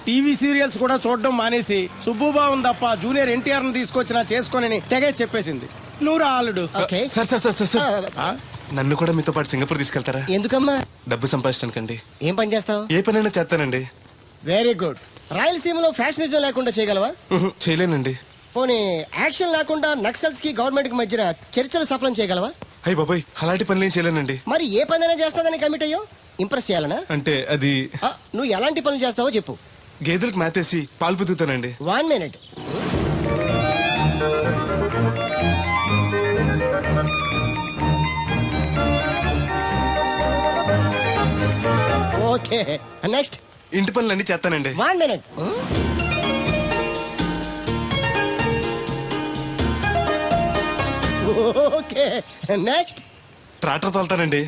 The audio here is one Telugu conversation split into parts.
టీవీ సీరియల్స్ కూడా చూడడం మానేసి సుబ్బుబాబు తప్ప జూనియర్ ఎన్టీఆర్ ని తీసుకొచ్చినా చేసుకొని తెగే చెప్పేసింది. నువ్వు రాలుడు. సార్ నన్ను కూడా మీతో పాటు సింగపూర్ తీసుకెళ్తారా? ఎందుకమ్మా? డబ్బు సంపాదించడానికండి. ఏం పని చేస్తావు? ఏ పనైనా చేస్తానండి. Very good. రాయలసీమలో ఫ్యాషనిజం లేకుండా చేయగలవా? చేయలేనండి. పోనీ యాక్షన్ లేకుండా నక్సల్స్ కి గవర్నమెంట్ కి మధ్యన చర్చలు సఫలం చేయగలవా? అయ్యి బాబాయ్, అలాంటి పనులు ఏం చేయలేనండి. మరి ఏ పనైనా చేస్తాదని కమిట్ అయ్యో? ఇంప్రెస్ చేయాలనా? అంటే అది నువ్వు ఎలాంటి పనులు చేస్తావో చెప్పు. గేదెలకు మేతేసి పాలు పుదుగుతానండి. 1 minute. Okay, next. ఇంటి పనులన్నీ చేస్తానండి. 1 minute. Okay, next. ట్రాక్టర్ తోలుతానండి.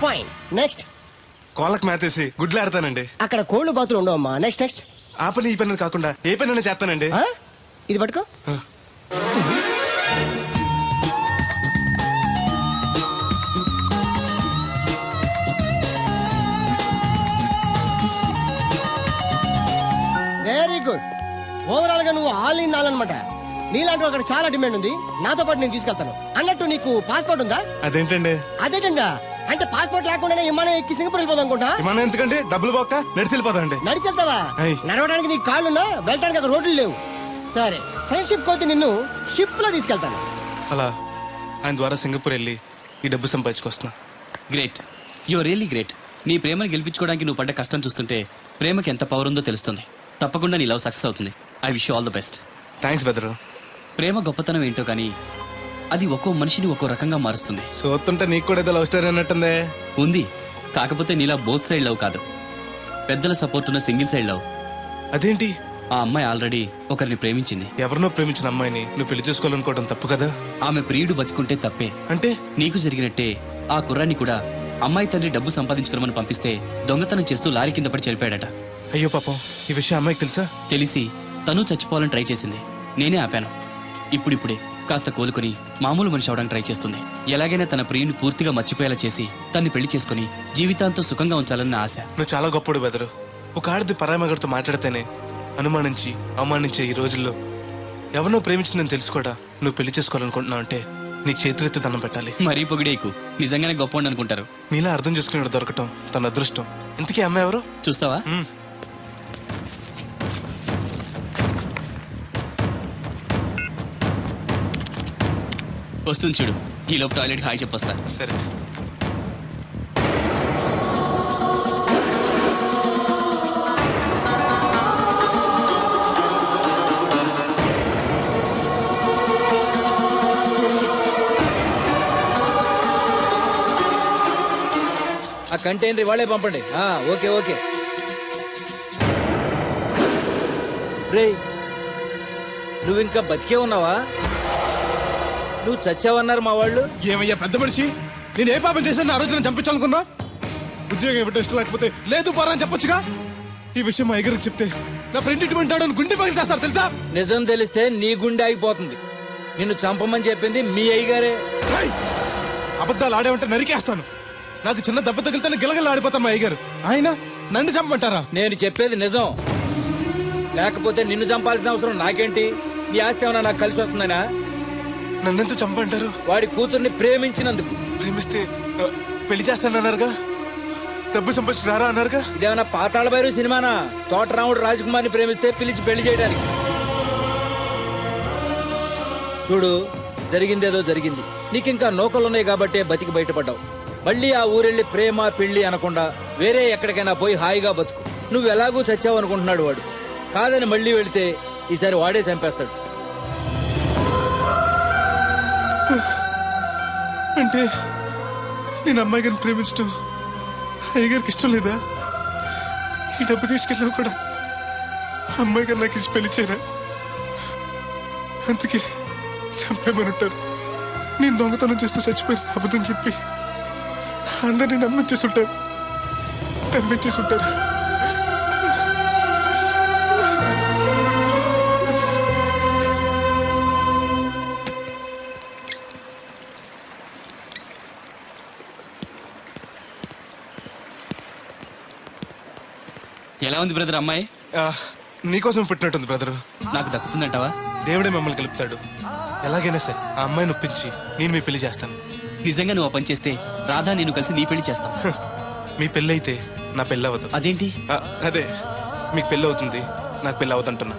Fine, next. కోళ్ళకు మేతేసి గుడ్లు ఆడతానండి. అక్కడ కోళ్ళు బాతులు ఉండవమ్మా. Next next. ఆ పని ఈ పని కాకుండా ఏ పనైనా చేస్తానండి. ఇది పట్టుకో. Very good. ఓవరాల్ గా నువ్వు ఆల్ ఇన్ ఆల్ అనమాట. నీలాంటి అక్కడ చాలా డిమాండ్ ఉంది. నాతో పాటు నేను తీసుకెళ్తాను. అన్నట్టు నీకు పాస్పోర్ట్ ఉందా? అదేంటండి? అదేటంగా అంటే పాస్పోర్ట్ లేకుండానే విమానం ఎక్కి సింగపూర్ వెళ్ళిపోదాం అనుకుంటా. విమానం ఎందుకంటే డబ్బులు పోక నడిచి వెళ్ళిపోతాండి. నడిచి వెళ్తావా? నడవడానికి నీకు కాళ్ళున్నా, వెళ్ళడానికి అక్కడ రోడ్లు లేవు. సరే, ఫ్రెండ్షిప్ కోతి నిన్ను షిప్ లో తీసుకెళ్తాను. అలా ఆయన ద్వారా సింగపూర్ వెళ్ళి ఈ డబ్బు సంపాదించుకొస్తున్నా. Great, your really great. నీ ప్రేమను గెలిపించుకోవడానికి నువ్వు పడ్డ కష్టం చూస్తుంటే ప్రేమకి ఎంత పవర్ ఉందో తెలుస్తుంది. తప్పకుండా నీ లవ్ సక్సెస్ అవుతుంది. I wish all the best. Thanks brother. ప్రేమ గొప్పతనం ఏంటో కానీ అది ఒక్కో మనిషిని ఒక్కో రకంగా మారుస్తుంది. చూస్తుంటే నీకు కూడా ఏదో లవ్ స్టోరీ అన్నట్టుందే. ఉంది, కాకపోతే నీలా బోత్ సైడ్ లవ్ కాదు, పెద్దల సపోర్ట్ ఉన్న సింగిల్ సైడ్ లవ్. అదేంటి? ఆ అమ్మాయి ఆల్రెడీ ఒకరిని ప్రేమించింది. ఎవరినో ప్రేమించిన అమ్మాయిని నువ్వు పెళ్లి చేసుకోవాలనుకోవడం తప్పు కదా? ఆమె ప్రియుడు బతికుంటే తప్పే. అంటే నీకు జరిగినట్టే ఆ కుర్రాన్ని కూడా అమ్మాయి తండ్రి డబ్బు సంపాదించుకోమని పంపిస్తే దొంగతనం చేస్తూ లారీ కింద పడి చనిపోయాడట. అయ్యో పాపం, ఈ విషయం అమ్మాయికి తెలుసా? తెలిసి తను చచ్చిపోవాలని ట్రై చేసింది. నేనే ఆపాను. ఇప్పుడిప్పుడే కాస్త కోలుకుని మామూలు మనిషి అవడానికి ట్రై చేస్తుంది. ఎలాగైనా తన ప్రియుని పూర్తిగా మర్చిపోయేలా చేసి తన్ని పెళ్లి చేసుకుని జీవితాంతం సుఖంగా ఉంచాలన్న ఆశ. నువ్వు చాలా గొప్పడు బెదరు. ఒక ఆడది పరామగడితో మాట్లాడితేనే అనుమానించి అవమానించే ఈ రోజుల్లో ఎవరినో ప్రేమించిందని తెలుసు కూడా నువ్వు పెళ్లి చేసుకోవాలనుకుంటున్నావు అంటే నీకు చేతులెత్తి దండం పెట్టాలి. మరీ పొగిడేకు, నిజంగానే గొప్ప అనుకుంటారు. నీలా అర్థం చేసుకునే దొరకటం తన అదృష్టం. ఇంతకీ అమ్మాయి ఎవరు? చూస్తావా? వస్తుంది చూడు. ఈ లోపు టాయిలెట్ హాయ్ చెప్పొస్తా. సరే. ఆ కంటైనర్ వాళ్ళే పంపండి. Okay okay. రే, నువ్వు ఇంకా బతికే ఉన్నావా? నువ్వు చచ్చావన్నారు మా వాళ్ళు. ఏమయ్యా పెద్ద మనిషి, నేను ఏ పాపం చేశాను? ఆ రోజు నేను చంపించాలనుకున్నా. ఉద్యోగం ఇవ్వడం ఇష్టం లేకపోతే లేదు పోరా అని చెప్పొచ్చుగా. ఈ విషయం మా ఎగరికి చెప్తే నా ఫ్రెండ్ ఇటువంటి వాడు గుండె పగిలి చేస్తారు తెలుసా? నిజం తెలిస్తే నీ గుండె ఆగిపోతుంది. నిన్ను చంపమని చెప్పింది మీ అయ్యగారే. అబద్ధాలు ఆడేమంటే నరికేస్తాను. నాకు చిన్న దెబ్బ తగిలితే గిలగల ఆడిపోతాను మా అయ్యగారు. ఆయన నన్ను చంపమంటారా? నేను చెప్పేది నిజం. లేకపోతే నిన్ను చంపాల్సిన అవసరం నాకేంటి? నీ ఆస్తి ఏమన్నా నాకు కలిసి వస్తుందనా? నన్నెంత చంపంటారు? వాడి కూతుర్ని ప్రేమించినందుకు. ప్రేమిస్తే పెళ్లి చేస్తానన్నారుగా, డబ్బు సంపాదించి రారా అన్నారుగా. ఇదేమన్నా పాతాళ భైరవి సినిమానా? తోటరాముడు రాజకుమార్ని ప్రేమిస్తే పిలిచి పెళ్లి చేయడానికి. చూడు, జరిగిందేదో జరిగింది. నీకింకా నౌకలున్నాయి కాబట్టే బతికి బయటపడ్డావు. మళ్ళీ ఆ ఊరెళ్ళి ప్రేమ పెళ్లి అనకుండా వేరే ఎక్కడికైనా పోయి హాయిగా బతుకు. నువ్వు ఎలాగూ చచ్చావు అనుకుంటున్నాడు వాడు. కాదని మళ్ళీ వెళితే ఈసారి వాడే చంపేస్తాడు. అంటే నేను అమ్మాయి గారిని ప్రేమించడం అయ్యగారికి ఇష్టం లేదా? ఈ డబ్బు తీసుకెళ్ళినా కూడా అమ్మాయి గారు నాకు ఇచ్చి పెళ్లి చేయరా? అందుకే చంపేమని ఉంటారు. నేను దొంగతనం చేస్తూ చచ్చిపోయిన అబద్ధం చెప్పి అందరినీ నమ్మించేస్తుంటారు. ఎలా ఉంది బ్రదర్ అమ్మాయి? ఆ, నీకోసం పుట్టినట్టుంది బ్రదరు. నాకు దక్కుతుందంటావా? దేవుడే మిమ్మల్ని కలుపుతాడు. ఎలాగైనా సరే ఆ అమ్మాయిని ఒప్పించి నేను మీ పెళ్లి చేస్తాను. నిజంగా నువ్వు ఆ పని చేస్తే రాధా నేను కలిసి నీ పెళ్లి చేస్తాం. హ, మీ పెళ్ళి అయితే నా పెళ్ళి అవ్వదు. అదేంటి? అదే మీకు పెళ్ళి అవుతుంది, నాకు పెళ్ళి అవుతుంటున్నా.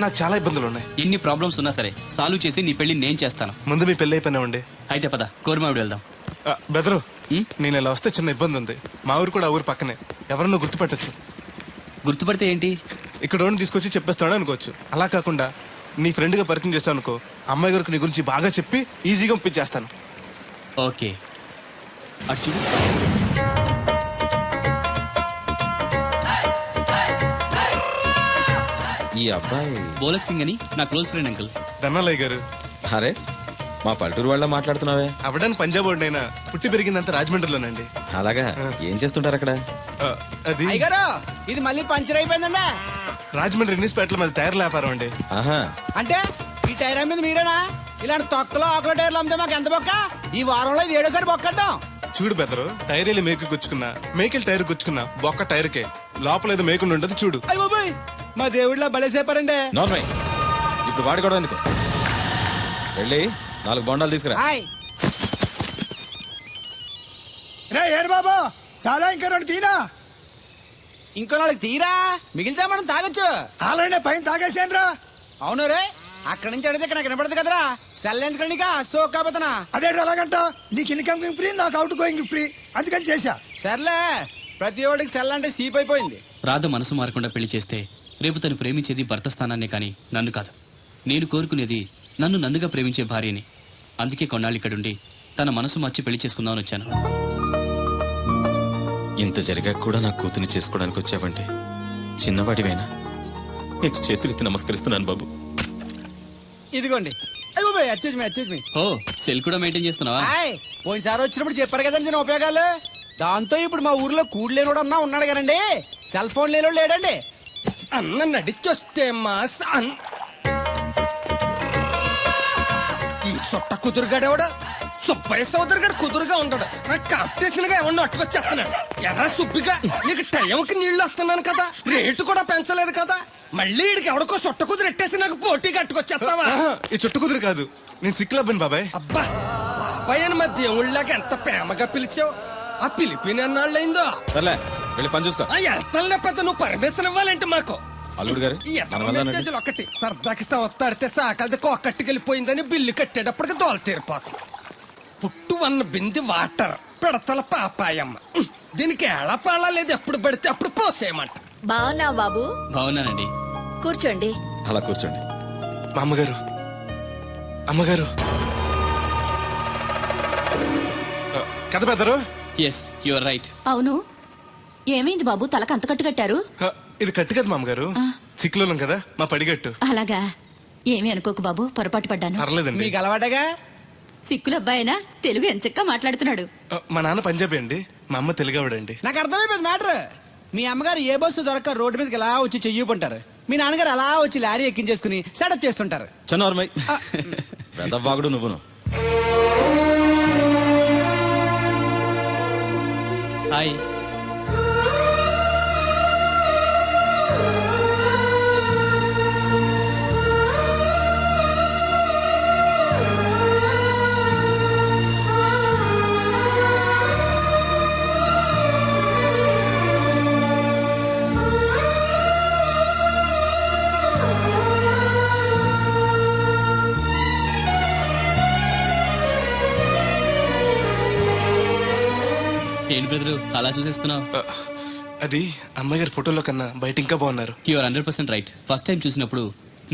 నాకు చాలా ఇబ్బందులు ఉన్నాయి. ఎన్ని ప్రాబ్లమ్స్ ఉన్నా సరే సాల్వ్ చేసి నీ పెళ్లి నేను చేస్తాను. ముందు మీ పెళ్ళి అయిపోయినా ఉండే. అయితే పద కోరమావిడి వెళ్దాం. బెదరు, ఉం? నేను ఇలా వస్తే చిన్న ఇబ్బంది ఉంది. మా ఊరు కూడా ఆ ఊరు పక్కనే, ఎవరన్నా గుర్తుపట్టచ్చు. గుర్తుపడితే ఏంటి? ఇక్కడ ఓన్ తీసుకొచ్చి చెప్పేస్తాడు అనుకోవచ్చు. అలా కాకుండా నీ ఫ్రెండ్గా పరిచయం చేస్తావు అనుకో, అమ్మాయి గారికి నీ గురించి బాగా చెప్పి ఈజీగా పంపించేస్తాను. ఓకే, అటు చూడు. ఈ అబ్బాయి బోలక్ సింగ్ అని నా క్లోజ్ ఫ్రెండ్ అంకుల్. ధనాలయ్య గారు, అరే మా పల్లెటూరు వాళ్ళ మాట్లాడుతున్నావే. అవడానికి పంజాబ్ వాడినైనా పుట్టి పెరిగిందంతా రాజమండ్రిలోనండి. అలాగా ఏం చేస్తుంటారు అక్కడ? ఆ, అది అయ్యగారు ఇది మళ్ళీ పంచర్ అయిపోయిందండి. రాజమండ్రి ఇన్నిస్పేటలో మాది టైర్ల వ్యాపారం అండి. ఆహా, అంటే ఈ టైర్ మీద మీరేనా? ఇలాంటి తొక్కలో ఆకుల టైర్లు అమ్మితే మాకు ఎంత బొక్క? ఈ వారంలో ఇది 7వ సారి బొక్కడ్డాం. చూడు బెదరు, టైర్ వెళ్ళి మేకు గుచ్చుకున్నా, మేకెళ్ళి టైర్ గుచ్చుకున్నా, బొక్క టైర్కే, లోపల ఏదో మేకుండా ఉండదు చూడు. అయ్య బాబాయ్, మా దేవుడిలా బలే సేపారండి. నార్మల్. ఇప్పుడు వాడుకోవడం ఎందుకు? వెళ్ళి 4 బొండాలు తీసుకురా. హాయ్ రే ఏరు బాబా, చాలా ఇంకా 2 తీనా. ఇంకో నాలుగు తీరా, మిగిలితే మనం తాగొచ్చు. ఆల్రెడీ పైన తాగేసాను రా. అవును రే, అక్కడి నుంచి అడిగితే ఇక్కడ నాకు వినపడదు కదరా. సెల్ ఎందుకండి సో కాబోతున్నా. అదే అలాగంట, నీకు ఇన్కమ్ ఫ్రీ, నాకు అవుట్ గోయింగ్ ఫ్రీ, అందుకని చేశా. సర్లే, ప్రతి ఒడికి సెల్ అంటే సీప్ అయిపోయింది. రాధ మనసు మారకుండా పెళ్లి చేస్తే రేపు తను ప్రేమించేది భర్త స్థానాన్నే కానీ నన్ను కాదు. నేను కోరుకునేది నన్ను నన్నుగా ప్రేమించే భార్యని. అందుకే కొన్నాళ్ళు ఇక్కడుండి తన మనసు మార్చి పెళ్లి చేసుకుందామని వచ్చాను. ఇంత జరిగాక కూడా నా కూతుని చేసుకోవడానికి వచ్చావంటే చిన్నవాడివేనా? నీకు చేతులెత్తి నమస్కరిస్తున్నాను బాబు. ఇదిగోండి. అయ్య బాబాయ్, అచ్చేజ్ మీ. ఓ, సెల్ కూడా మెయింటైన్ చేస్తున్నావా? హాయ్, పోయినసారి వచ్చినప్పుడు చెప్పారు కదండి నేను ఉపయోగాలు. దాంతో ఇప్పుడు మా ఊర్లో కూడు లేనోడు అన్నా ఉన్నాడు కదండి, సెల్ ఫోన్ లేనోడు లేడండి. అన్న నడిచొస్తే మాస్ ఈ సొట్ట కుదురుగాడేవాడు సుబ్బయ్య సోదరు గారు కుదురుగా ఉంటాడు. నాకు కాంపిటీషన్ గా ఏమన్నా అట్టుకొచ్చేస్తున్నాడు. ఎర్ర సుబ్బిగా నీకు టైంకి నీళ్లు వస్తున్నాను కదా, రేటు కూడా పెంచలేదు కదా, మళ్ళీ ఇడికి ఎవడికో సొట్ట కుదురు ఎట్టేసి నాకు పోటీ కట్టుకొచ్చేస్తావా? ఆహా, ఈ చుట్టు కుదురు కాదు, నేను సిక్కులబ్బాను బాబాయ్. అబ్బా బాబాయ్ అని మా దేవుళ్ళగా ఎంత ప్రేమగా పిలిచావు. ఆ పిలిపిన ఎన్నాళ్ళైందో. సర్లే, వెళ్ళి పని చూసుకో. ఆ వెళ్తానులే పెద్ద, నువ్వు పర్మిషన్ ఇవ్వాలంటే మాకు. అల్లుడు గారు ఈ మన వల్ల మెసేజ్లు ఒకటి సరదాకి సంవత్సరాడితే సాకలది కొక్కట్టుకెళ్ళిపోయిందని బిల్లు కట్టేటప్పటికి దోల తీరిపోతుంది. పుట్టు వన్న బింది వాటర్ పిడతల పాపాయమ్మ. దీనికి ఏళ పాలా లేదు, ఎప్పుడు పడితే అప్పుడు పోసేయమంట. బావున్నావు బాబు? బాగున్నానండి. కూర్చోండి. అలా కూర్చోండి. మా అమ్మగారు, అమ్మగారు. ఆ, కథ brother. Yes, you are right. అవును, ఏమైంది బాబు తలకు అంత కట్టు కట్టారు? ఆ, ఇది కట్టు కదా మా అమ్మగారు, సిక్కులోలం కదా మా పడిగట్టు. అలాగా, ఏమీ అనుకోకు బాబు, పొరపాటు పడ్డాను. పర్లేదండి. మీకు అలవాటగా. సిక్కుల అబ్బాయినా తెలుగు ఎంచక్కా మాట్లాడుతున్నాడు. ఆ, మా నాన్న పంజాబీ అండి, మా అమ్మ తెలుగావిడండి. నాకు అర్థమైపోయింది మ్యాటర్. మీ అమ్మగారు ఏ బస్సు దొరక్క రోడ్డు మీదకి ఎలా వచ్చి చెయ్యిపుంటారు, మీ నాన్నగారు అలా వచ్చి లారీ ఎక్కించేసుకుని సెటప్ చేస్తుంటారు. చన్నోర్మై పెద్దవాగుడు నువ్వును. హాయ్. ఏంటి బ్రదరు అలా చూసేస్తున్నావు? ఆ, అది అమ్మాయి గారి ఫోటోలో కన్నా బయట ఇంకా బాగున్నారు. You are 100% right. First time చూసినప్పుడు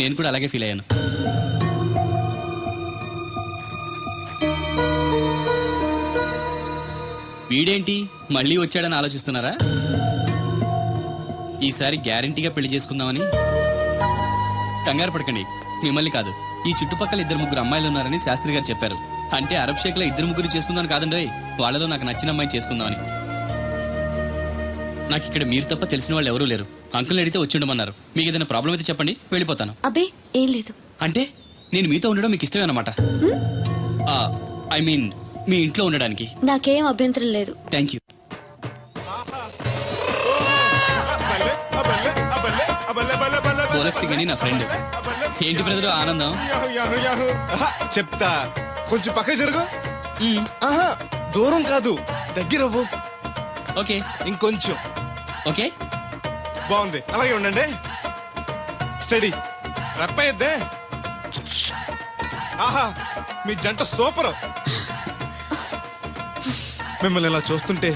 నేను కూడా అలాగే ఫీల్ అయ్యాను. వీడేంటి మళ్ళీ వచ్చాడని ఆలోచిస్తున్నారా? ఈసారి గ్యారంటీగా పెళ్లి చేసుకుందామని. కంగారు పడకండి, మిమ్మల్ని కాదు, ఈ చుట్టుపక్కల 2-3 అమ్మాయిలు ఉన్నారని శాస్త్రి గారు చెప్పారు. అంటే అరబ్ షేక్ లో 2-3 చేసుకుందామని కాదండి, వాళ్ళలో నాకు నచ్చిన అమ్మాయిని చేసుకుందామని. నాకు ఇక్కడ మీరు తప్ప తెలిసిన వాళ్ళు ఎవరూ లేరు. అంకుల్ని అడిగితే వచ్చి ఉండమన్నారు. మీకు ఏదైనా ప్రాబ్లం అయితే చెప్పండి, వెళ్ళిపోతాను. అబ్బే ఏం లేదు. అంటే నేను మీతో ఉండడం మీకు ఇష్టమే అన్నమాట? ఐ మీన్ మీ ఇంట్లో ఉండడానికి. నాకేం అభ్యంతరం లేదు. Thank you. గోలక్ సింగ్ అని నా ఫ్రెండ్. ఏంటి బ్రదర్ ఆనందం? ఆహా, చెప్తా. కొంచెం పక్క జరుగు. మ్మ్. ఆహా, దూరం కాదు, దగ్గరవ్వు. ఓకే ఇంకొంచెం. ఓకే. బాగుంది, అలాగే ఉండండి. స్టడీ. రప్పయ్యద్దే. ఆహా, మీ జంట సూపర్. మిమ్మల్ని ఇలా చూస్తుంటే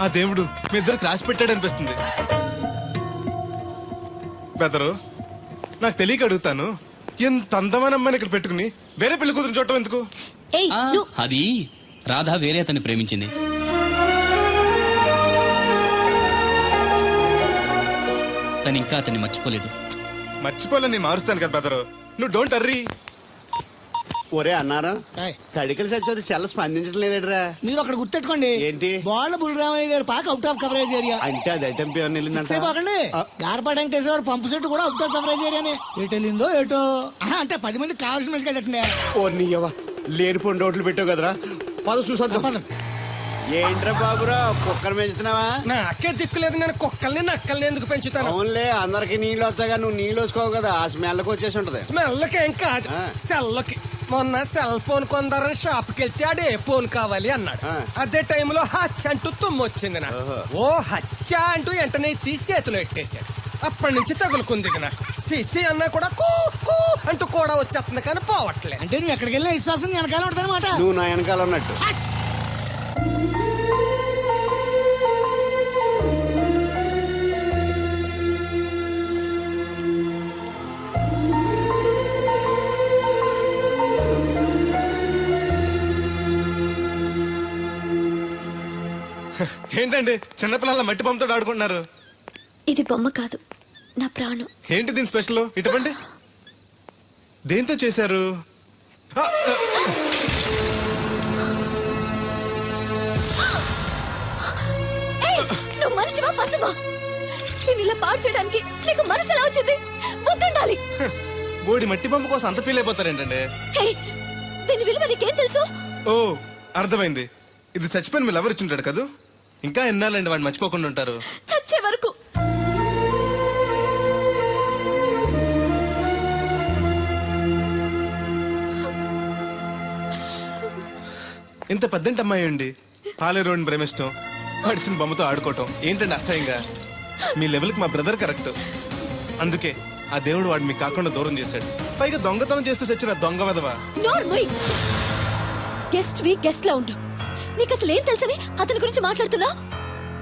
ఆ దేవుడు మీ ఇద్దరికి రాసి పెట్టాడు అనిపిస్తుంది. బెదరు, నాకు తెలియక అడుగుతాను, ఎంత అందమైన అమ్మాయిని ఇక్కడ పెట్టుకుని వేరే పెళ్లి కూతురు చూడటం ఎందుకు? ఏయ్ ఆ, నువ్వు అది రాధ వేరే అతన్ని ప్రేమించింది. తను ఇంకా అతన్ని మర్చిపోలేదు. మర్చిపోలే, నేను మారుస్తాను కదా బెదరు, నువ్వు డోంట్ అర్రీ. ఒరే అన్నారా ఏయ్. తడికలు చచ్చి సెల్ల స్పందించడం లేదట్రా. మీరు అక్కడ గుర్తెట్టుకోండి. ఏంటి? బాల బుల్రామయ్య గారి పాక అవుట్ ఆఫ్ కవరేజ్ ఏరియా. అంటే అది ఐటెంపీ అని వెళ్ళిందంట. సేపకండి గార్పాటి వెంకటేశ్వర పంపు సెట్ కూడా అవుట్ ఆఫ్ కవరేజ్ ఏరియానే. ఎటు వెళ్ళిందో ఏటో. ఆహా, అంటే 10 మంది కావాల్సిన మనిషి కదండి. ఓ నీయవ్వ, లేనిపోని రోడ్లు పెట్టావు కదరా. పద చూసొద్దాం. ఏంట్రా బాబురా, కుక్కర్ పెంచుతున్నావా? నాకే దిక్కులేదు, నేను కుక్కల్ని నక్కల్ని ఎందుకు పెంచుతాను? అవునులే, అందరికి నీళ్ళు వస్తాగా, నువ్వు నీళ్ళు వేసుకోవు కదా, ఆ స్మెల్కి వచ్చేసి ఉంటది. స్మెల్కి ఏం కాదు, ఆ. సెల్కి. మొన్న సెల్ ఫోన్ కొందరని షాప్కి వెళ్తే ఆడు ఏ ఫోన్ కావాలి అన్నాడు. ఆ. అదే టైంలో హచ్చ అంటూ తుమ్మొచ్చింది నాకు. ఓహో. ఓ హచ్చ అంటూ వెంటనే తీసి చేతిలో ఎట్టేశాడు. అప్పటి నుంచి తగులుకుంది ఇది నాకు. సిసి అన్నా కూడా కూ కూ అంటూ కూడా వచ్చేస్తుంది కానీ పోవట్లేదు. అంటే నువ్వు ఎక్కడికి వెళ్ళినా విశ్వాసం వెనకాల ఉంటదన్నమాట. నువ్వు నా వెనకాల ఉన్నట్టు. ఏంటండి చిన్నపిల్లల మట్టి బొమ్మతో ఆడుకుంటున్నారు? ఇది బొమ్మ కాదు, నా ప్రాణం. ఏంటి దీని స్పెషల్? ఇటువంటి దేంతో చేశారు? ఆ, ఆ. ఏయ్, నువ్వు మనిషివా పశువా? నేను ఇలా పాడు చేయడానికి నీకు మనసు ఎలా వచ్చింది? బుద్ధుండాలి. బోడి మట్టి బొమ్మ కోసం అంత ఫీల్ అయిపోతారేంటండి? ఏయ్, దీని విలువ నీకేం తెలుసు? ఓ, అర్థమైంది. ఇది చచ్చిపోయిన మీరు ఎవరు ఇచ్చుంటాడు కదా. ఇంకా ఎన్నాలండి వాడిని మర్చిపోకుండా ఉంటారు? చచ్చే వరకు. ఇంత పెద్దంటి అమ్మాయి అండి, పాలేరోని ప్రేమిష్టం, పడిచిన బొమ్మతో ఆడుకోవటం ఏంటండి అసహ్యంగా? మీ లెవెల్కి మా బ్రదర్ కరెక్ట్. అందుకే ఆ దేవుడు వాడు మీకు కాకుండా దూరం చేశాడు. పైగా దొంగతనం చేస్తూ చచ్చిన దొంగ వెధవ. నోర్మోయ్, గెస్ట్ వి గెస్ట్ లా ఉండు. నీకు అసలు ఏం తెలుసని అతని గురించి మాట్లాడుతున్నా?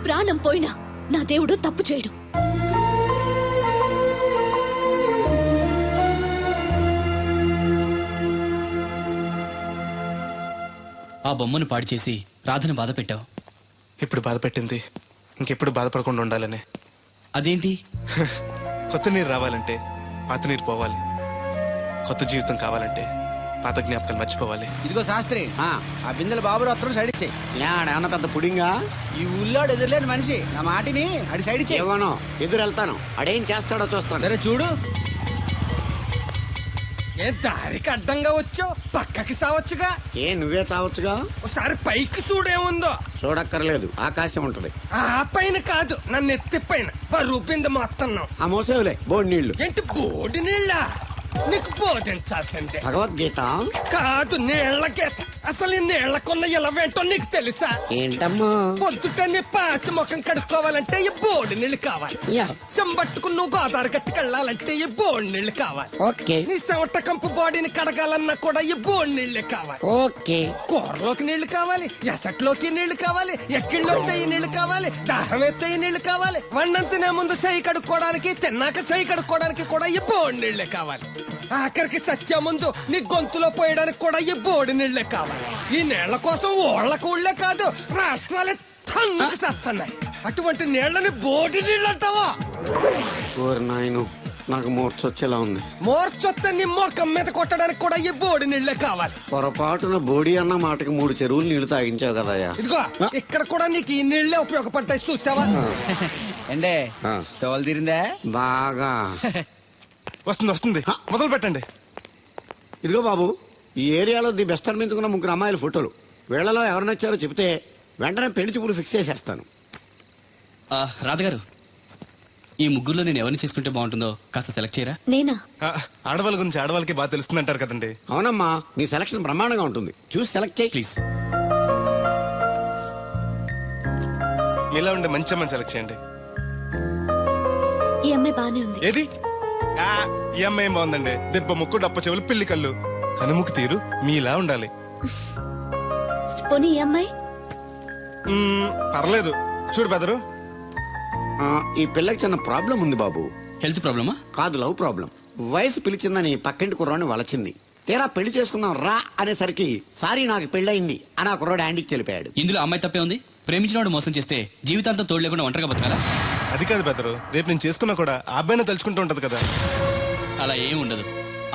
ప్రాణం పోయినా నా దేవుడు తప్పు చేయడు. ఆ బొమ్మను పాడు చేసి రాధను బాధ పెట్టావు. ఇప్పుడు బాధ పెట్టింది ఇంకెప్పుడు బాధపడకుండా ఉండాలని. అదేంటి? కొత్త నీరు రావాలంటే పాత నీరు పోవాలి. కొత్త జీవితం కావాలంటే పాత జ్ఞాపకాలు మర్చిపోవాలి. ఇదిగో శాస్త్రి, ఆ బిందెల బాబు అత్తరు సైడ్ ఇచ్చాయి. ఏమన్నా పెద్ద పుడింగా? ఈ ఊళ్ళో ఎదురులేని మనిషి నా మాటిని అడి సైడ్ ఇచ్చాయి. ఏమనో ఎదురు వెళ్తాను, అడేం చేస్తాడో చూస్తాను. సరే చూడు. ఏ దారికి అడ్డంగా వచ్చావు, పక్కకి సావచ్చుగా. ఏ నువ్వే చావచ్చుగా. ఒకసారి పైకి చూడేముందో. చూడక్కర్లేదు, ఆకాశం ఉంటది. ఆ పైన కాదు, నన్ను ఎత్తి పైన రూపింది మొత్తం. ఆ మోసేవులే బోడి నీళ్లు. ఏంటి బోడి నీళ్ళ? నీకు బోధించాల్సిందే. భగవద్గీత కాదు, నీళ్ళ గీత. అసలు ఈ నీళ్లకున్న ఇలవేంటో నీకు తెలుసా? ఏంటమ్మా? పొద్దుట నీ పాసి ముఖం కడుక్కోవాలంటే ఈ బోడి నీళ్ళు కావాలి. యా. చెంబట్టుకుని నువ్వు గోదావరి గట్టుకు వెళ్ళాలంటే ఈ బోడి నీళ్ళు కావాలి. ఓకే నీ చెమట కంపు బాడీని కడగాలన్నా కూడా ఈ బోడి నీళ్ళే కావాలి. ఓకే. కూరలోకి నీళ్లు కావాలి, ఎసట్లోకి నీళ్లు కావాలి, ఎక్కిళ్ళొస్తే ఈ నీళ్లు కావాలి, దాహం ఎత్తే ఈ నీళ్లు కావాలి. వండం తినే ముందు సై కడుక్కోవడానికి, తిన్నాక సై కడుక్కోవడానికి కూడా ఈ బోడి నీళ్లే కావాలి. ఆఖరికి సత్య ముందు నీ గొంతులో పోయడానికి కూడా ఈ బోడి నీళ్లే కావాలి. ఈ నీళ్ల కోసం ఓళ్లకు ఊళ్ళే కాదు, రాష్ట్రాలే తన్నుకు చేస్తున్నాయి. అటువంటి నీళ్లని బోడి నీళ్ళు అంటావా? ఓరి నాయను, నాకు మూర్చొచ్చేలా ఉంది. మోర్చొత్తే నీ మొఖం మీద కొట్టడానికి కూడా ఈ బోడి నీళ్లే కావాలి. పొరపాటున బోడి అన్న మాటకి 3 చెరువులు నీళ్లు తాగించావు కదయ్యా. ఇదిగో ఇక్కడ కూడా నీకు ఈ నీళ్లే ఉపయోగపడ్డాయి, చూసావా? ఏండే తోలు తీరిందా? బాగా వస్తుంది వస్తుంది, మొదలు పెట్టండి. ఇదిగో బాబు, ఈ ఏరియాలో ది బెస్ట్ అనిపించుకున్న 3 అమ్మాయిల ఫోటోలు. వీళ్ళలో ఎవరు నచ్చారో చెప్తే వెంటనే పెళ్లి చూపులు ఫిక్స్ చేసేస్తాను. రాధగారు, ఈ ముగ్గురులో నేను ఎవరిని చేసుకుంటే బాగుంటుందో కాస్త సెలెక్ట్ చేయరా? నేనా? ఆ, ఆడవాళ్ళ గురించి ఆడవాళ్ళకి బాగా తెలుస్తుంది అంటారు కదండి. అవునమ్మా, నీ సెలక్షన్ బ్రహ్మాండంగా ఉంటుంది. చూసి సెలెక్ట్ చేయి. ప్లీజ్. ఇలా ఉండే మంచి అమ్మని సెలెక్ట్ చేయండి. ఈ అమ్మాయి బానే ఉంది. ఏది ఆ, ఈ అమ్మాయి ఏం బాగుందండి. దెబ్బ ముక్కు డప్ప చెవులు పిల్లి కళ్ళు కనుముక్కు తీరు మీలా ఉండాలి. పోనీ ఈ అమ్మాయి? పర్లేదు. చూడు బెదరు, ఈ పిల్లకి చిన్న ప్రాబ్లం ఉంది బాబు. హెల్త్ ప్రాబ్లమా? కాదు, లవ్ ప్రాబ్లం. వయసు పిలిచిందని పక్కింటి కుర్రాన్ని వలచింది. తీరా పెళ్లి చేసుకుందాం రా అనేసరికి సారీ నాకు పెళ్ళయింది అని ఆ కుర్రాడు హ్యాండ్కి చెలిపాడు. ఇందులో అమ్మాయి తప్పే ఉంది. ప్రేమించినవాడు మోసం చేస్తే జీవితాంతం తోడు లేకుండా ఒంటరిగా బతకాలా? అది కాదు బెదరు, రేపు నేను చేసుకున్నా కూడా ఆ అబ్బాయిని తలుచుకుంటూ ఉంటది కదా. అలా ఏం ఉండదు.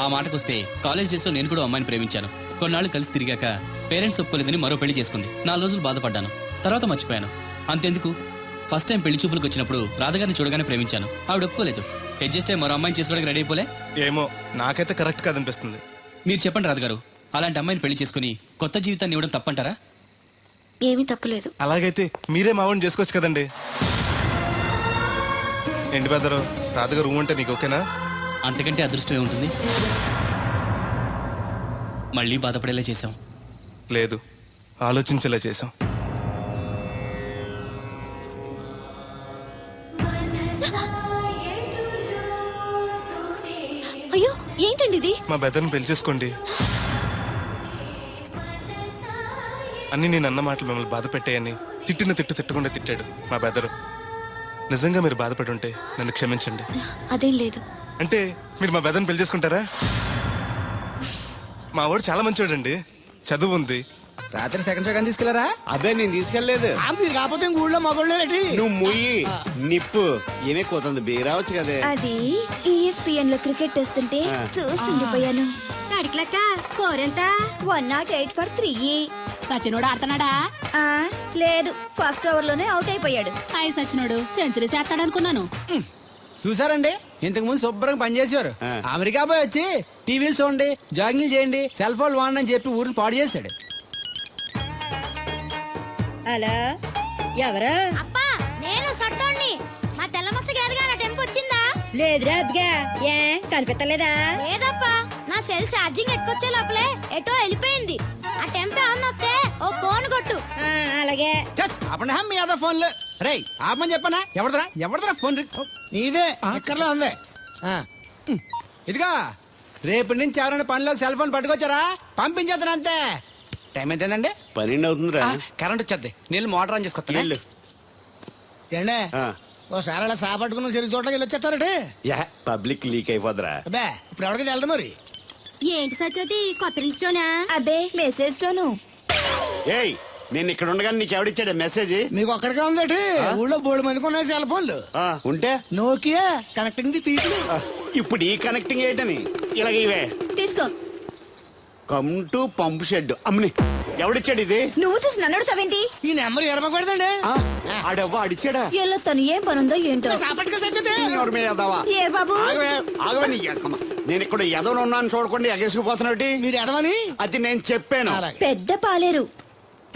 ఆ మాటకొస్తే కాలేజ్ డేస్ లో నేను కూడా అమ్మాయిని ప్రేమించాను. కొన్నాళ్ళు కలిసి తిరిగాక పేరెంట్స్ ఒప్పుకోలేదని మరో పెళ్లి చేసుకుంది. 4 రోజులు బాధపడ్డాను, తర్వాత మర్చిపోయాను. అంతెందుకు, ఫస్ట్ టైం పెళ్లి చూపులకు వచ్చినప్పుడు రాధగారిని చూడగానే ప్రేమించాను. ఆవిడ ఒప్పుకోలేదు. అడ్జస్ట్ అయ్యి మరో అమ్మాయిని చేసుకోవడానికి రెడీ అయిపోలే. ఏమో నాకైతే కరెక్ట్ కాదనిపిస్తుంది. మీరు చెప్పండి రాధగారు, అలాంటి అమ్మాయిని పెళ్లి చేసుకుని కొత్త జీవితాన్ని ఇవ్వడం తప్పంటారా? ఏమీ తప్పులేదు. అలాగైతే మీరే మావాడిని చేసుకోవచ్చు కదండి. ఏంటి బెదరు, రాధగారు అంటే నీకు ఓకేనా? అంతకంటే అదృష్టం ఏముంటుంది? మళ్ళీ బాధపడేలా చేశాం. లేదు, ఆలోచించేలా చేసాం. అయ్యో, ఏంటండి ఇది? మా బెదర్ని పెళ్లి చేసుకోండి. అన్ని నేను అన్న మాటలు మిమ్మల్ని బాధ పెట్టాయని తిట్టిన తిట్టకుండా తిట్టాడు మా బెదరు. నిజంగా మీరు బాధపడి ఉంటే నన్ను క్షమించండి. అదేం లేదు. అంటే మీరు మా బెదర్ని పెళ్లి చేసుకుంటారా? మా వాడు చాలా మంచివాడండి, చదువు ఉంది. రాత్రి సెకండ్ సెకండ్ తీసుకెళ్లారా? అదే నేను తీసుకెళ్లేదు. మీరు కాకపోతే ఊళ్ళో మగోళ్ళేటి. నువ్వు ముయ్యి నిప్పు ఏమే కోతుంది బీరావచ్చు కదే. అది ఈఎస్పిఎన్ లో క్రికెట్ టెస్తుంటే చూస్తుండిపోయాను. స్కోర్ ఎంత? 108 for 3. సచినోడు ఆడుతున్నాడా? లేదు, ఫస్ట్ ఓవర్ లోనే అవుట్ అయిపోయాడు. సచినోడు సెంచరీ చేస్తాడనుకున్నాను. చూసారండి, ఇంతకు ముందు శుభ్రంగా పనిచేసేవారు. అమెరికా పోయి వచ్చి టీవీలు చూడండి, జాగింగ్ చేయండి, సెల్ ఫోన్ వాడండి అని చెప్పి ఊరిని పాడు చేశాడు. అలా ఎవరా? అప్పా, నేను సట్టోణ్ణి. మా తెల్లమచ్చ గారిగా నా టెంపు వచ్చిందా? లేదురా అబ్బిగా. ఏ కనిపెట్టలేదా? లేదప్పా, నా సెల్ ఛార్జింగ్ ఎక్కొచ్చే లోపలే ఎటో వెళ్ళిపోయింది. ఆ టెంపు ఏమన్నా వస్తే ఓ ఫోన్ కొట్టు. అలాగే. అప్పుడు మీ అదా ఫోన్లు రే ఆపమని చెప్పనా? ఎవడదరా ఫోన్? నీదే ఎక్కర్లో ఉంది. ఇదిగా రేపటి నుంచి ఎవరైనా పనిలోకి సెల్ ఫోన్ పట్టుకొచ్చారా పంపించేద్దాను అంతే. టైం ఎంతేనండి? 12 అవుతుందిరా. కరెంట్ వచ్చేద్ది, నీళ్ళు మోటార్ ఆన్ చేసుకొస్తా. ఏండే ఓసారి అలా సాపట్టుకున్న చెరుకు తోటకి వెళ్ళి వచ్చేస్తారటే. Public leak అయిపోద్రా. అబ్బే, ఇప్పుడు ఎవరికి వెళ్దాం మరి? ఏంటి సత్యవతి, కొత్త రిజిస్టోనా? అబ్బే, మెసేజ్ తోను. ఏయ్, నేను ఇక్కడ ఉండగానే నీకు ఎవడిచ్చాడు మెసేజ్? మీకు ఒక్కడికే ఉందటి. ఊళ్ళో 3 మందికి ఉన్నాయి సెల్ ఫోన్లు. ఉంటే నోకియా కనెక్టింగ్ ది పీపుల్. ఇప్పుడు ఈ కనెక్టింగ్ ఏంటని ఇలాగ ఇవే తీసుకో. Come to pump shed. అమ్మని ఎవడిచ్చాడు ఇది? నువ్వు చూసి నన్ను అడుగుతావేంటి? ఈ నెంబర్ ఎరమకు పెడతాండి. ఆడవ్వ అడిచాడా? ఎల్లో తను ఏం పనుందో ఏంటో. ఎవరి మీద ఎదవా? ఏ బాబు? ఆగవే నీ ఎక్కమ్మ. నేను ఇక్కడ ఎదవను ఉన్నాను చూడకుండా ఎగేసుకుపోతున్నాడు. మీరు ఎదవని అది నేను చెప్పాను. పెద్ద పాలేరు.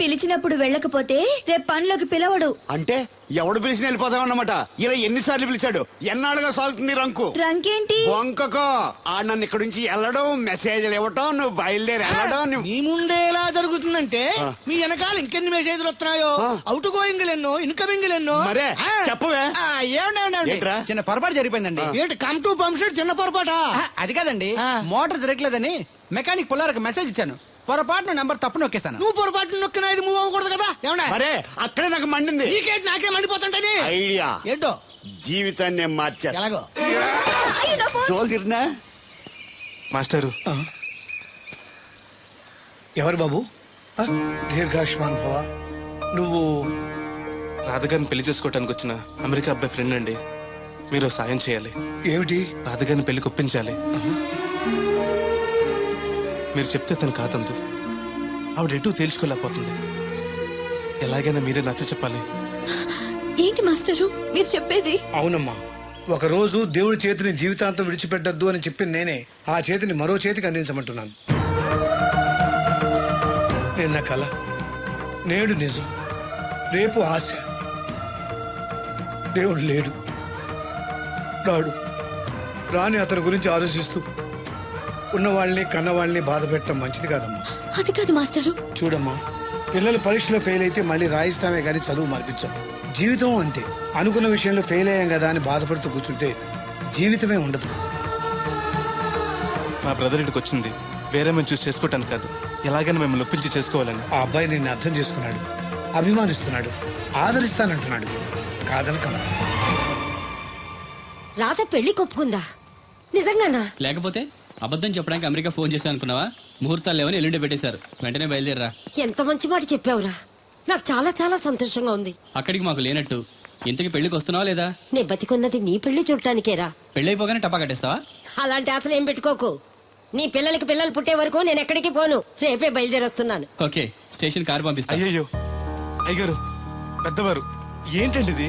పిలిచినప్పుడు వెళ్ళకపోతే రేపు పనిలోకి పిలవడు. అంటే ఎవడు పిలిచిన వెళ్ళిపోతామన్నమాట. ఇలా ఎన్నిసార్లు పిలిచాడు? ఎన్నాళ్ళుగా సాగుతుంది రంకు? రంకేంటి? వంకకో ఆ నన్ను ఇక్కడ నుంచి వెళ్ళడం, మెసేజ్లు ఇవ్వటం, నువ్వు బయలుదేరి వెళ్ళడం. మీ ముందే ఎలా జరుగుతుందంటే మీ వెనకాల ఇంకెన్ని మెసేజ్లు వస్తున్నాయో. అవుట్ గోయింగ్ ఎన్నో, ఇన్కమింగ్ ఎన్నో. మరే చెప్పవే. ఏమండి చిన్న పొరపాటు జరిగిపోయిందండి. ఏంటి కమ్ టు పంప్ షెడ్ చిన్న పొరపాట? అది కాదండి, మోటార్ తిరగలేదని మెకానిక్ పుల్లారకు మెసేజ్ ఇచ్చాను. పొరపాటున నెంబర్ తప్పు నొక్కేస్తాను. నువ్వు పొరపాటు నొక్కినా ఇది మూవ్ అవ్వకూడదు కదా. ఏమన్నా మరే అక్కడే నాకు మండింది. నీకేంటి నాకే మండిపోతుంటని ఐడియా ఏంటో జీవితాన్ని మార్చేస్తా. ఎలాగో తోలు తిరిగినా మాస్టరు, ఎవరు బాబు? దీర్ఘాయుష్మాన్ భవ. నువ్వు రాధగారిని పెళ్లి చేసుకోవటానికి వచ్చిన అమెరికా అబ్బాయి ఫ్రెండ్ అండి. మీరు సాయం చేయాలి. ఏమిటి? రాధగారిని పెళ్లి ఒప్పించాలి. మీరు చెప్తే తను కాదందు. ఆవిడ ఎటూ తేల్చుకోలేకపోతుంది. ఎలాగైనా మీరే నచ్చ చెప్పాలి. ఏంటి మాస్టరు మీరు చెప్పేది? అవునమ్మా, ఒకరోజు దేవుడి చేతిని జీవితాంతం విడిచిపెట్టద్దు అని చెప్పింది నేనే. ఆ చేతిని మరో చేతికి అందించమంటున్నాను. నిన్న కల, నేడు నిజం, రేపు ఆశ. దేవుడు లేడు, రాని అతని గురించి ఆలోచిస్తూ ఉన్న వాళ్ళని కన్న వాళ్ళని బాధ పెట్టడం మంచిది కాదమ్మా. అది కాదు మాస్టరు. చూడమ్మా, పిల్లలు పరీక్షలో ఫెయిల్ అయితే మళ్ళీ రాయిస్తామే కానీ చదువు మార్పించాం. జీవితం అంతే. అనుకున్న విషయంలో ఫెయిల్ అయ్యాం కదా అని బాధపడుతూ కూర్చుంటే జీవితమే ఉండదు. మా బ్రదర్ ఇక్కడికి వచ్చింది వేరే మేము చూసి చేసుకోవటానికి కాదు, ఎలాగైనా మిమ్మల్ని ఒప్పించి చేసుకోవాలని. ఆ అబ్బాయి నిన్ను అర్థం చేసుకున్నాడు, అభిమానిస్తున్నాడు, ఆదరిస్తానంటున్నాడు. కాదనకమ్మా. రాధ పెళ్లి కొప్పుకుందా? నిజంగానా? లేకపోతే అబద్ధం చెప్పడానికి అమెరికా ఫోన్ చేశాను అనుకున్నావా? ముహూర్తాలు లేవని ఎల్లుండి పెట్టేశారు. వెంటనే బయలుదేరరా. ఎంత మంచి మాట చెప్పావురా. నాకు చాలా చాలా సంతోషంగా ఉంది. అక్కడికి మాకు లేనట్టు ఇంతకి పెళ్లికి వస్తున్నావా లేదా? నే బతికున్నది నీ పెళ్లి చూడటానికేరా. పెళ్ళైపోగానే టపా కట్టేస్తావా? అలాంటి ఆశలు ఏం పెట్టుకోకు. నీ పిల్లలకి పిల్లలు పుట్టే వరకు నేను ఎక్కడికి పోను. రేపే బయలుదేరొస్తున్నాను. ఓకే, స్టేషన్ కారు పంపిస్తా. అయ్యయ్యో అయ్యగారు, పెద్దవారు, ఏంటండి ఇది?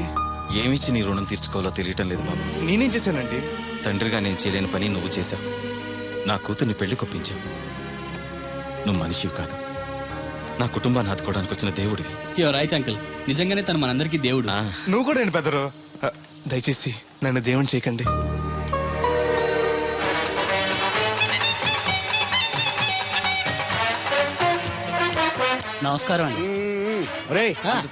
ఏమిచ్చి నీ రుణం తీర్చుకోవాలో తెలియటం లేదు బాబు. నేనేం చేశానండి? తండ్రిగా నేను చేయలేని పని నువ్వు చేశావు. నా కూతుర్ని పెళ్లి కొప్పించావు. నువ్వు మనిషివి కాదు, నా కుటుంబాన్ని ఆదుకోవడానికి వచ్చిన దేవుడివి. Your right uncle. నిజంగానే తను మనందరికీ దేవుడు. నువ్వు కూడా ఏంటి పెద్దరు? దయచేసి నన్ను దేవుని చేయకండి. నమస్కారం అండి.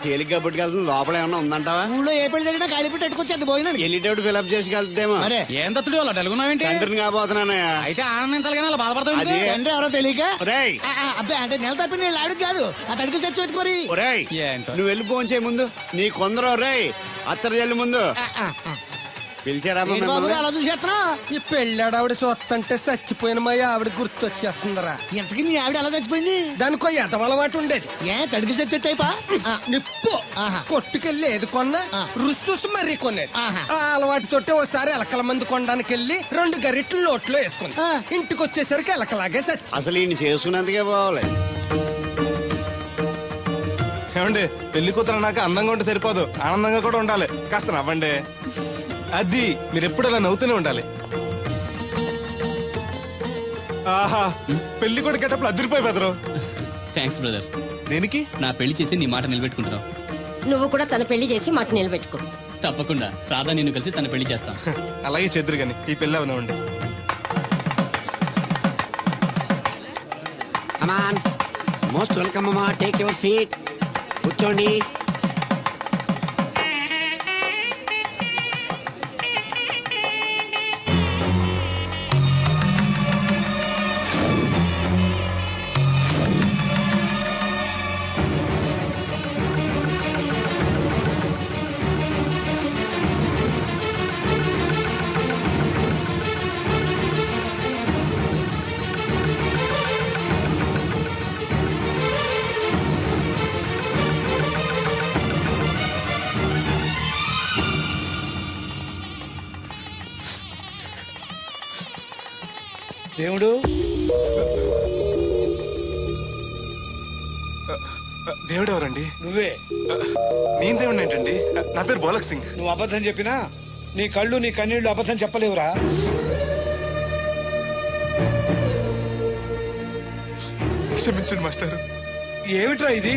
తేలిగ్గా పుట్టుకెళ్తుంది, లోపల ఏమన్నా ఉందంటావా? ఊళ్ళో ఏ పెళ్లి జరిగినా గాలి పెట్టి ఎట్టుకొచ్చేది పోయినాడు. వెళ్ళేటప్పుడు ఫిలప్ చేసి వెళ్తేమో. ఏం తత్తుడు అలా తెలుగున్నావేంటి? తండ్రిని కాబోతున్నానయ్యా. అయితే ఆనందించాలి కానీ అలా బాధపడతావు. అదే. తండ్రి ఎవరో తెలియక ఒరేయ్, అబ్బాయి అంటే నెల తప్పి నేను ఆడికి కాదు ఆ తడికి చచ్చి వెతుకు మరి. ఒరేయ్, ఏంటో. నువ్వు వెళ్ళి ఫోన్ చేయ ముందు. నీ కొందరు రేయ్ అత్తరు జల్లి ముందు పిలిచారా ఏంటి బాబు అలా చూసేస్తున్నా? ఈ పెళ్ళాడావిడ సొత్తంటే చచ్చిపోయిన మా ఆవిడ గుర్తొచ్చేస్తుందిరా. ఇంతకీ నీ ఆవిడ ఎలా చచ్చిపోయింది? దానికో ఎదవలవాటు ఉండేది. ఏ తడికి చచ్చే టైపా? నిప్పు ఆహా. కొట్టుకెళ్ళి ఏది కొన్నా రుస్సుస్ మరీ కొనేది. ఆహా. ఆ అలవాటుతోటే ఓసారి ఎలకల మంది కొనడానికి వెళ్ళి 2 గరిట్లు నోట్లో వేసుకుంది. ఇంటికి వచ్చేసరికి ఎలకలాగే చచ్చి. అసలు ఈయన చేసుకున్నందుకే పోవాలి. ఏమండి, పెళ్లి కూతురు నాకు అందంగా ఉంటే సరిపోదు, ఆనందంగా కూడా ఉండాలి. కాస్త నవ్వండి. అది మీరు ఎప్పుడు అలా నవ్వుతూనే ఉండాలి. ఆహా, పెళ్లి కూడా గెటప్పుడు అదిరిపోయి బెదరు. Thanks brother. దేనికి? నా పెళ్లి చేసి నీ మాట నిలబెట్టుకుంటున్నావు. నువ్వు కూడా తన పెళ్లి చేసి మాట నిలబెట్టుకో. తప్పకుండా రాధా నిన్ను కలిసి తన పెళ్లి చేస్తాం. అలాగే చెద్దురు గాని ఈ పెళ్లి అవనివ్వండి. అమాన్ మోస్ట్ వెల్కమ్ అమ్మా, టేక్ యువర్ సీట్, కూర్చోండి. దేవుడు, దేవుడు ఎవరండి? నువ్వే. నేను దేవుడు ఏంటండి? నా పేరు బోలక్ సింగ్. నువ్వు అబద్ధం చెప్పినా నీ కళ్ళు నీ కన్నీళ్లు అబద్ధం చెప్పలేవురా. క్షమించండి మాస్టర్. ఏమిట్రా ఇది?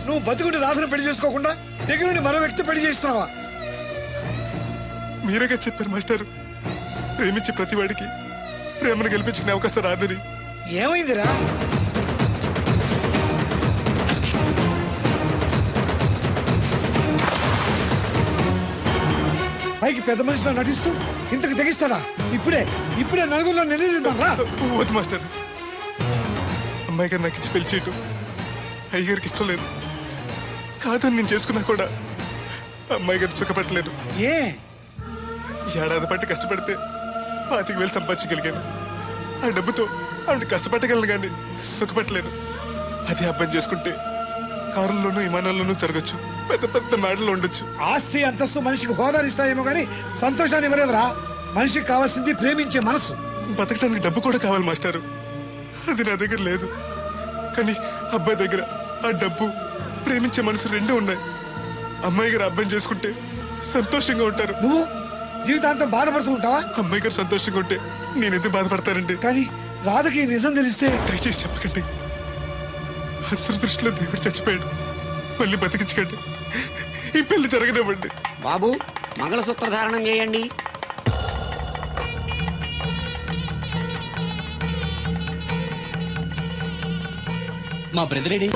నువ్వు బతుకుంటే రాధను పెళ్లి చేసుకోకుండా దగ్గర నుండి మరో వ్యక్తి పెళ్లి చేస్తున్నావా? మీరేగా చెప్పారు మాస్టర్, ప్రేమించే ప్రతివాడికి ప్రేమను గెలిపించుకునే అవకాశం రాదని. ఏమైందిరా? పైకి పెద్ద మనిషిలో నటిస్తూ ఇంతకు తెగిస్తాడా? ఇప్పుడే నలుగురిలో నిలదీద్దాం రా. వద్దు మాస్టర్, అమ్మాయి గారు నాకు ఇచ్చి పెళ్లి చేయటం అయ్యగారికి ఇష్టం లేదు. కాదని నేను చేసుకున్నా కూడా అమ్మాయి గారిని సుఖపెట్టలేదు. ఏ ఏడాది పట్టి కష్టపడితే 25,000 సంపాదించగలిగాను. ఆ డబ్బుతో ఆవిడ కష్టపట్టగలను కానీ సుఖపెట్టలేను. అదే అబ్బాయి చేసుకుంటే కారుల్లోనూ విమానాల్లోనూ జరగచ్చు, పెద్ద పెద్ద మేడలు ఉండొచ్చు. ఆస్తి అంతస్తు మనిషికి హోదానిస్తాయేమో కానీ సంతోషాన్ని ఇవ్వలేదురా. మనిషికి కావాల్సింది ప్రేమించే మనసు. బతకడానికి డబ్బు కూడా కావాలి మాస్టారు, అది నా దగ్గర లేదు. కానీ అబ్బాయి దగ్గర ఆ డబ్బు, ప్రేమించే మనసు రెండూ ఉన్నాయి. అమ్మాయి గారు అబ్బాయిని చేసుకుంటే సంతోషంగా ఉంటారు. నువ్వు జీవితాంతం బాధపడుతూ ఉంటావా? అమ్మాయి గారు సంతోషంగా ఉంటే నేను ఎందుకు బాధపడతానండి? కానీ రాధకి నిజం తెలిస్తే? దయచేసి చెప్పకండి. అందరి దృష్టిలో దేవుడు చచ్చిపోయాడు, మళ్ళీ బతికించకండి. ఈ పెళ్లి జరగనివ్వండి. బాబు, మంగళసూత్ర ధారణం చేయండి. మా బ్రదర్ ఏడి?